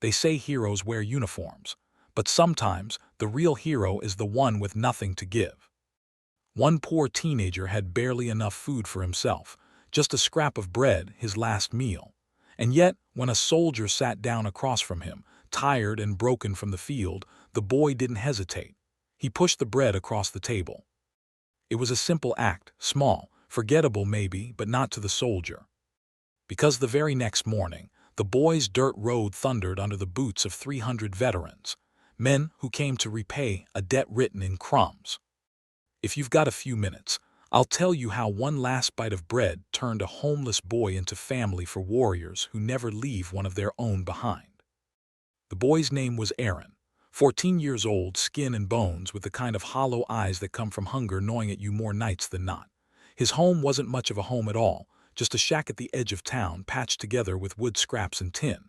They say heroes wear uniforms, but sometimes the real hero is the one with nothing to give. One poor teenager had barely enough food for himself, just a scrap of bread, his last meal. And yet, when a soldier sat down across from him, tired and broken from the field, the boy didn't hesitate. He pushed the bread across the table. It was a simple act, small, forgettable maybe, but not to the soldier. Because the very next morning, the boy's dirt road thundered under the boots of 300 veterans, men who came to repay a debt written in crumbs. If you've got a few minutes, I'll tell you how one last bite of bread turned a homeless boy into family for warriors who never leave one of their own behind. The boy's name was Aaron, 14 years old, skin and bones, with the kind of hollow eyes that come from hunger gnawing at you more nights than not. His home wasn't much of a home at all, just a shack at the edge of town patched together with wood scraps and tin.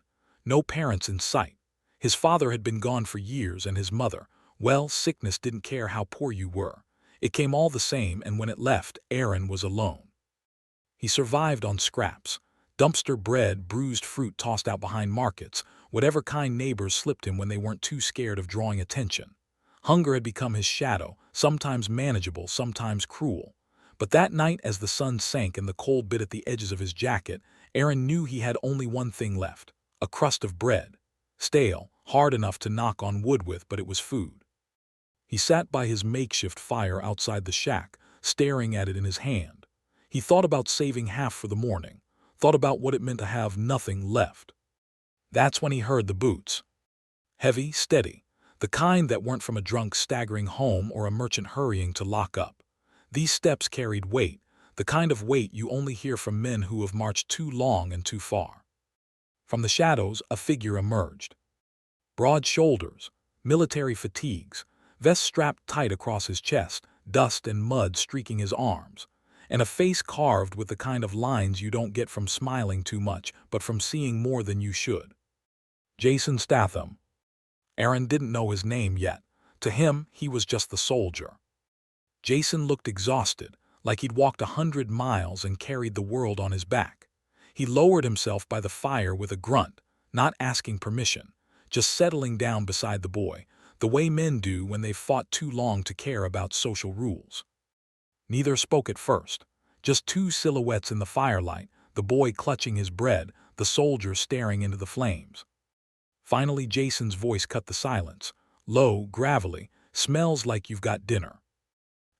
No parents in sight. His father had been gone for years, and his mother, well, sickness didn't care how poor you were. It came all the same, and when it left, Aaron was alone. He survived on scraps, dumpster bread, bruised fruit tossed out behind markets, whatever kind neighbors slipped him when they weren't too scared of drawing attention. Hunger had become his shadow, sometimes manageable, sometimes cruel. But that night, as the sun sank and the cold bit at the edges of his jacket, Aaron knew he had only one thing left: a crust of bread. Stale, hard enough to knock on wood with, but it was food. He sat by his makeshift fire outside the shack, staring at it in his hand. He thought about saving half for the morning, thought about what it meant to have nothing left. That's when he heard the boots. Heavy, steady, the kind that weren't from a drunk staggering home or a merchant hurrying to lock up. These steps carried weight, the kind of weight you only hear from men who have marched too long and too far. From the shadows, a figure emerged. Broad shoulders, military fatigues, vest strapped tight across his chest, dust and mud streaking his arms, and a face carved with the kind of lines you don't get from smiling too much, but from seeing more than you should. Jasonstatham. Aaron didn't know his name yet. To him, he was just the soldier. Jason looked exhausted, like he'd walked 100 miles and carried the world on his back. He lowered himself by the fire with a grunt, not asking permission, just settling down beside the boy, the way men do when they've fought too long to care about social rules. Neither spoke at first, just two silhouettes in the firelight, the boy clutching his bread, the soldier staring into the flames. Finally, Jason's voice cut the silence, low, gravelly, "Smells like you've got dinner."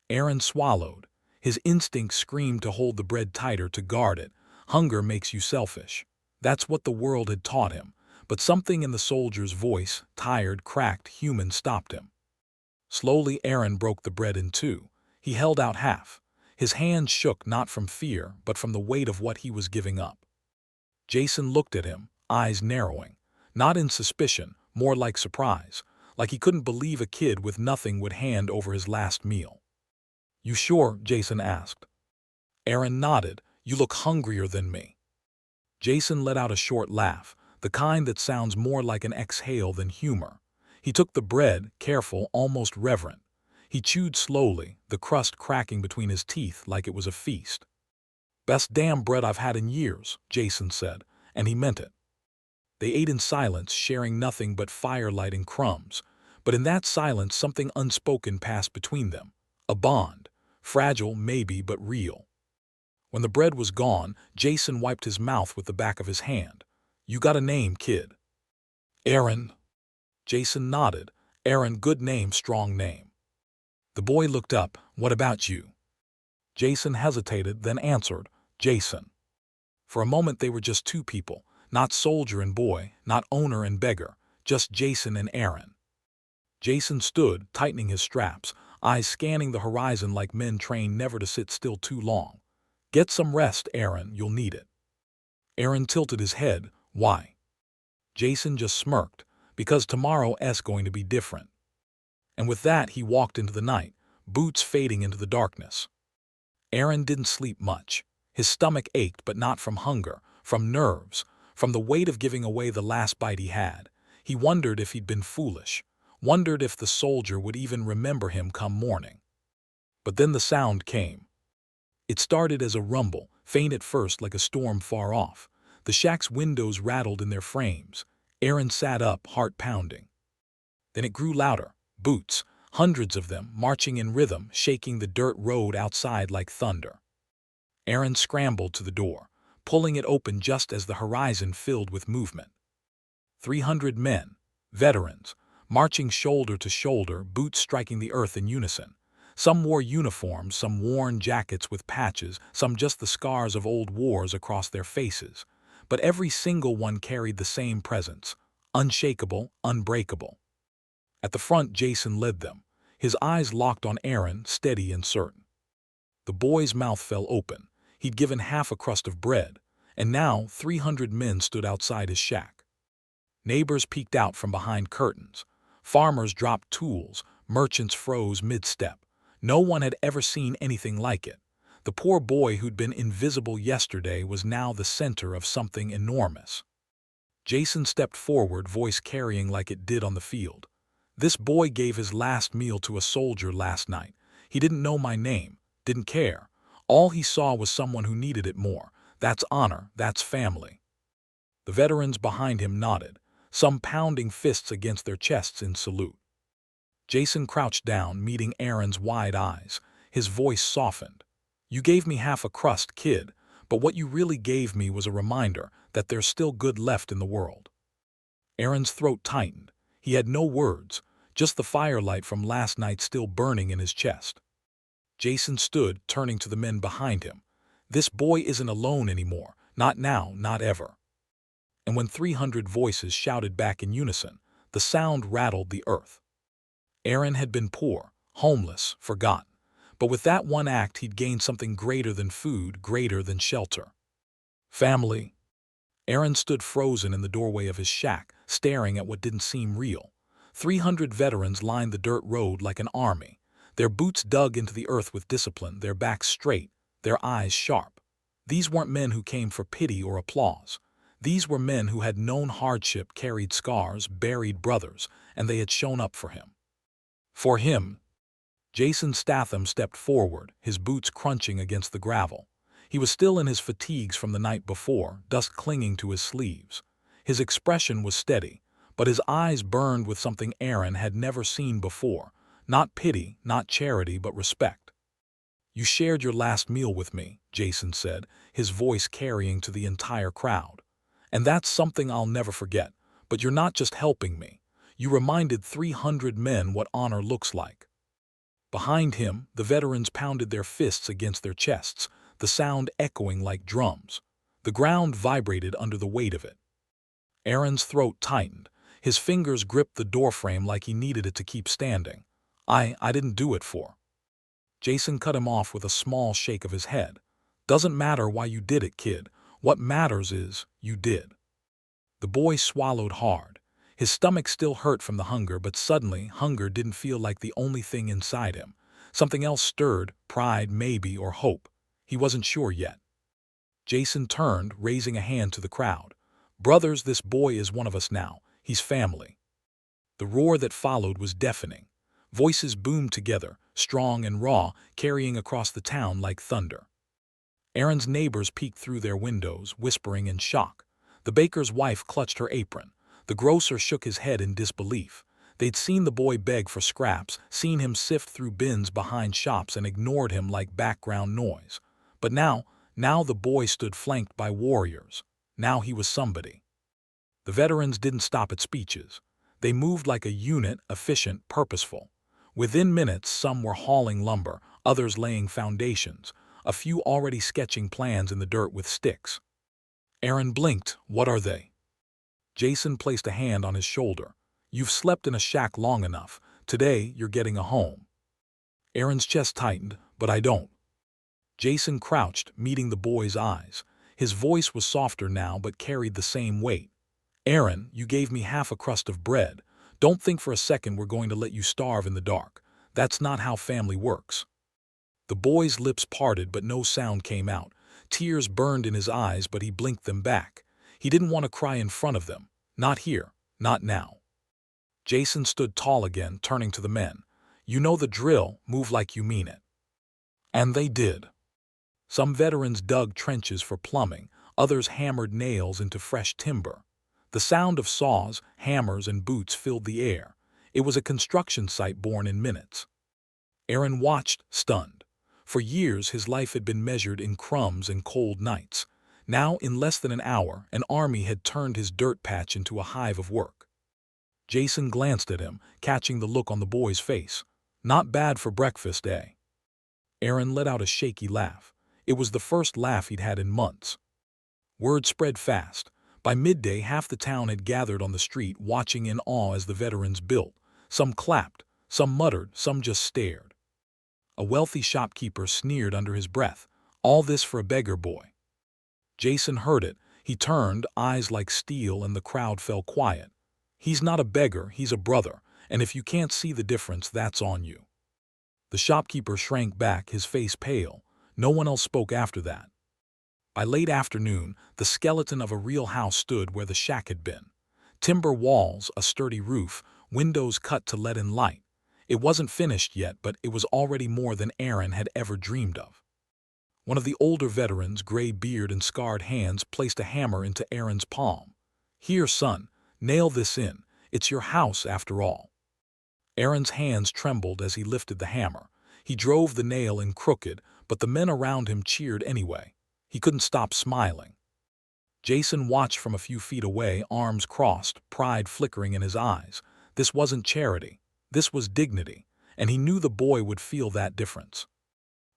Aaron swallowed. His instinct screamed to hold the bread tighter, to guard it. Hunger makes you selfish. That's what the world had taught him. But something in the soldier's voice, tired, cracked, human, stopped him. Slowly, Aaron broke the bread in two. He held out half. His hands shook, not from fear, but from the weight of what he was giving up. Jason looked at him, eyes narrowing. Not in suspicion, more like surprise, like he couldn't believe a kid with nothing would hand over his last meal. "You sure?" Jason asked. Aaron nodded. "You look hungrier than me." Jason let out a short laugh, the kind that sounds more like an exhale than humor. He took the bread, careful, almost reverent. He chewed slowly, the crust cracking between his teeth like it was a feast. "Best damn bread I've had in years," Jason said, and he meant it. They ate in silence, sharing nothing but firelight and crumbs. But in that silence, something unspoken passed between them. A bond. Fragile, maybe, but real. When the bread was gone, Jason wiped his mouth with the back of his hand. "You got a name, kid?" "Aaron." Jason nodded. "Aaron, good name, strong name." The boy looked up. "What about you?" Jason hesitated, then answered, "Jason." For a moment they were just two people, not soldier and boy, not owner and beggar, just Jason and Aaron. Jason stood, tightening his straps, eyes scanning the horizon like men trained never to sit still too long. "Get some rest, Aaron, you'll need it." Aaron tilted his head. "Why?" Jason just smirked. "Because tomorrow's going to be different." And with that he walked into the night, boots fading into the darkness. Aaron didn't sleep much. His stomach ached, but not from hunger, from nerves, from the weight of giving away the last bite he had. He wondered if he'd been foolish, wondered if the soldier would even remember him come morning. But then the sound came. It started as a rumble, faint at first like a storm far off. The shack's windows rattled in their frames. Aaron sat up, heart pounding. Then it grew louder. Boots, hundreds of them, marching in rhythm, shaking the dirt road outside like thunder. Aaron scrambled to the door, pulling it open just as the horizon filled with movement. 300 men, veterans, marching shoulder to shoulder, boots striking the earth in unison. Some wore uniforms, some worn jackets with patches, some just the scars of old wars across their faces. But every single one carried the same presence, unshakable, unbreakable. At the front, Jason led them, his eyes locked on Aaron, steady and certain. The boy's mouth fell open. He'd given half a crust of bread, and now 300 men stood outside his shack. Neighbors peeked out from behind curtains. Farmers dropped tools. Merchants froze mid-step. No one had ever seen anything like it. The poor boy who'd been invisible yesterday was now the center of something enormous. Jason stepped forward, voice carrying like it did on the field. This boy gave his last meal to a soldier last night. He didn't know my name, didn't care. All he saw was someone who needed it more. That's honor, that's family. The veterans behind him nodded, some pounding fists against their chests in salute. Jason crouched down, meeting Aaron's wide eyes. His voice softened. You gave me half a crust, kid, but what you really gave me was a reminder that there's still good left in the world. Aaron's throat tightened. He had no words, just the firelight from last night still burning in his chest. Jason stood, turning to the men behind him. This boy isn't alone anymore. Not now, not ever. And when 300 voices shouted back in unison, the sound rattled the earth. Aaron had been poor, homeless, forgotten. But with that one act, he'd gained something greater than food, greater than shelter. Family. Aaron stood frozen in the doorway of his shack, staring at what didn't seem real. 300 veterans lined the dirt road like an army. Their boots dug into the earth with discipline, their backs straight, their eyes sharp. These weren't men who came for pity or applause. These were men who had known hardship, carried scars, buried brothers, and they had shown up for him. For him. Jasonstatham stepped forward, his boots crunching against the gravel. He was still in his fatigues from the night before, dust clinging to his sleeves. His expression was steady, but his eyes burned with something Aaron had never seen before. Not pity, not charity, but respect. You shared your last meal with me, Jason said, his voice carrying to the entire crowd. And that's something I'll never forget. But you're not just helping me. You reminded 300 men what honor looks like. Behind him, the veterans pounded their fists against their chests, the sound echoing like drums. The ground vibrated under the weight of it. Aaron's throat tightened. His fingers gripped the doorframe like he needed it to keep standing. I didn't do it for. Jason cut him off with a small shake of his head. Doesn't matter why you did it, kid. What matters is, you did. The boy swallowed hard. His stomach still hurt from the hunger, but suddenly, hunger didn't feel like the only thing inside him. Something else stirred, pride maybe, or hope. He wasn't sure yet. Jason turned, raising a hand to the crowd. Brothers, this boy is one of us now. He's family. The roar that followed was deafening. Voices boomed together, strong and raw, carrying across the town like thunder. Aaron's neighbors peeked through their windows, whispering in shock. The baker's wife clutched her apron. The grocer shook his head in disbelief. They'd seen the boy beg for scraps, seen him sift through bins behind shops and ignored him like background noise. But now the boy stood flanked by warriors. Now he was somebody. The veterans didn't stop at speeches. They moved like a unit, efficient, purposeful. Within minutes, some were hauling lumber, others laying foundations, a few already sketching plans in the dirt with sticks. Aaron blinked. What are they? Jason placed a hand on his shoulder. You've slept in a shack long enough. Today, you're getting a home. Aaron's chest tightened, but I don't. Jason crouched, meeting the boy's eyes. His voice was softer now, but carried the same weight. Aaron, you gave me half a crust of bread. Don't think for a second we're going to let you starve in the dark. That's not how family works. The boy's lips parted, but no sound came out. Tears burned in his eyes, but he blinked them back. He didn't want to cry in front of them. Not here. Not now. Jason stood tall again, turning to the men. You know the drill. Move like you mean it. And they did. Some veterans dug trenches for plumbing. Others hammered nails into fresh timber. The sound of saws, hammers, and boots filled the air. It was a construction site born in minutes. Aaron watched, stunned. For years his life had been measured in crumbs and cold nights. Now, in less than an hour, an army had turned his dirt patch into a hive of work. Jason glanced at him, catching the look on the boy's face. "Not bad for breakfast, eh?" Aaron let out a shaky laugh. It was the first laugh he'd had in months. Word spread fast. By midday, half the town had gathered on the street, watching in awe as the veterans built. Some clapped, some muttered, some just stared. A wealthy shopkeeper sneered under his breath. "All this for a beggar boy." Jason heard it. He turned, eyes like steel, and the crowd fell quiet. "He's not a beggar, he's a brother, and if you can't see the difference, that's on you." The shopkeeper shrank back, his face pale. No one else spoke after that. By late afternoon, the skeleton of a real house stood where the shack had been. Timber walls, a sturdy roof, windows cut to let in light. It wasn't finished yet, but it was already more than Aaron had ever dreamed of. One of the older veterans, gray beard and scarred hands, placed a hammer into Aaron's palm. "Here, son, nail this in. It's your house after all." Aaron's hands trembled as he lifted the hammer. He drove the nail in crooked, but the men around him cheered anyway. He couldn't stop smiling. Jason watched from a few feet away, arms crossed, pride flickering in his eyes. This wasn't charity. This was dignity, and he knew the boy would feel that difference.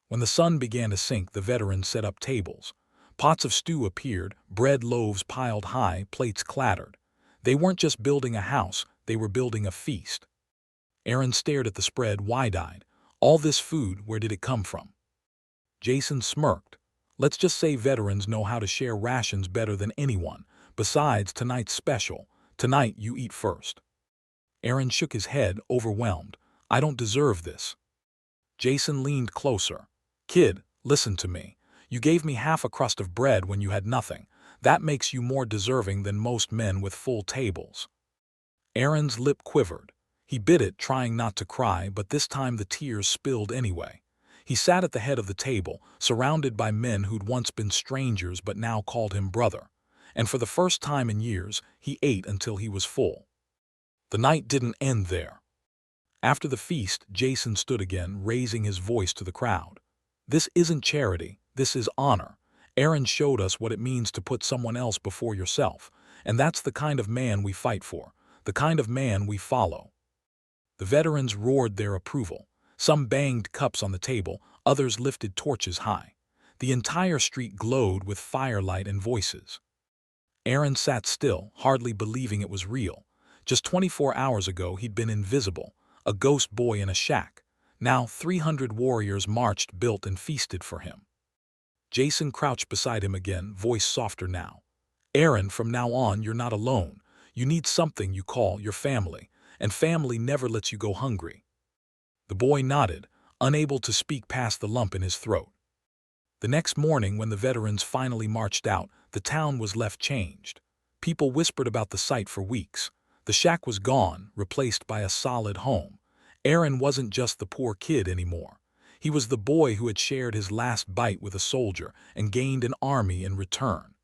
When the sun began to sink, the veterans set up tables. Pots of stew appeared, bread loaves piled high, plates clattered. They weren't just building a house, they were building a feast. Aaron stared at the spread, wide-eyed. All this food, where did it come from? Jason smirked. "Let's just say veterans know how to share rations better than anyone. Besides, tonight's special. Tonight you eat first." Aaron shook his head, overwhelmed. "I don't deserve this." Jason leaned closer. "Kid, listen to me. You gave me half a crust of bread when you had nothing. That makes you more deserving than most men with full tables." Aaron's lip quivered. He bit it, trying not to cry, but this time the tears spilled anyway. He sat at the head of the table, surrounded by men who'd once been strangers but now called him brother. And for the first time in years, he ate until he was full. The night didn't end there. After the feast, Jason stood again, raising his voice to the crowd. "This isn't charity, this is honor. Aaron showed us what it means to put someone else before yourself, and that's the kind of man we fight for, the kind of man we follow." The veterans roared their approval. Some banged cups on the table, others lifted torches high. The entire street glowed with firelight and voices. Aaron sat still, hardly believing it was real. Just 24 hours ago he'd been invisible, a ghost boy in a shack. Now 300 warriors marched, built, and feasted for him. Jason crouched beside him again, voice softer now. "Aaron, from now on you're not alone. You need something you call your family, and family never lets you go hungry." The boy nodded, unable to speak past the lump in his throat. The next morning, when the veterans finally marched out, the town was left changed. People whispered about the site for weeks. The shack was gone, replaced by a solid home. Aaron wasn't just the poor kid anymore. He was the boy who had shared his last bite with a soldier and gained an army in return.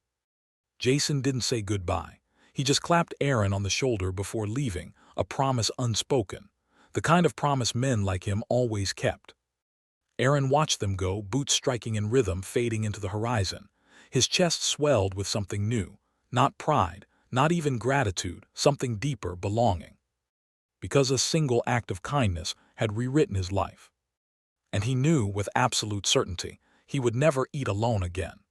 Jason didn't say goodbye. He just clapped Aaron on the shoulder before leaving, a promise unspoken. The kind of promise men like him always kept. Aaron watched them go, boots striking in rhythm, fading into the horizon. His chest swelled with something new. Not pride, not even gratitude, something deeper, belonging. Because a single act of kindness had rewritten his life. And he knew with absolute certainty he would never eat alone again.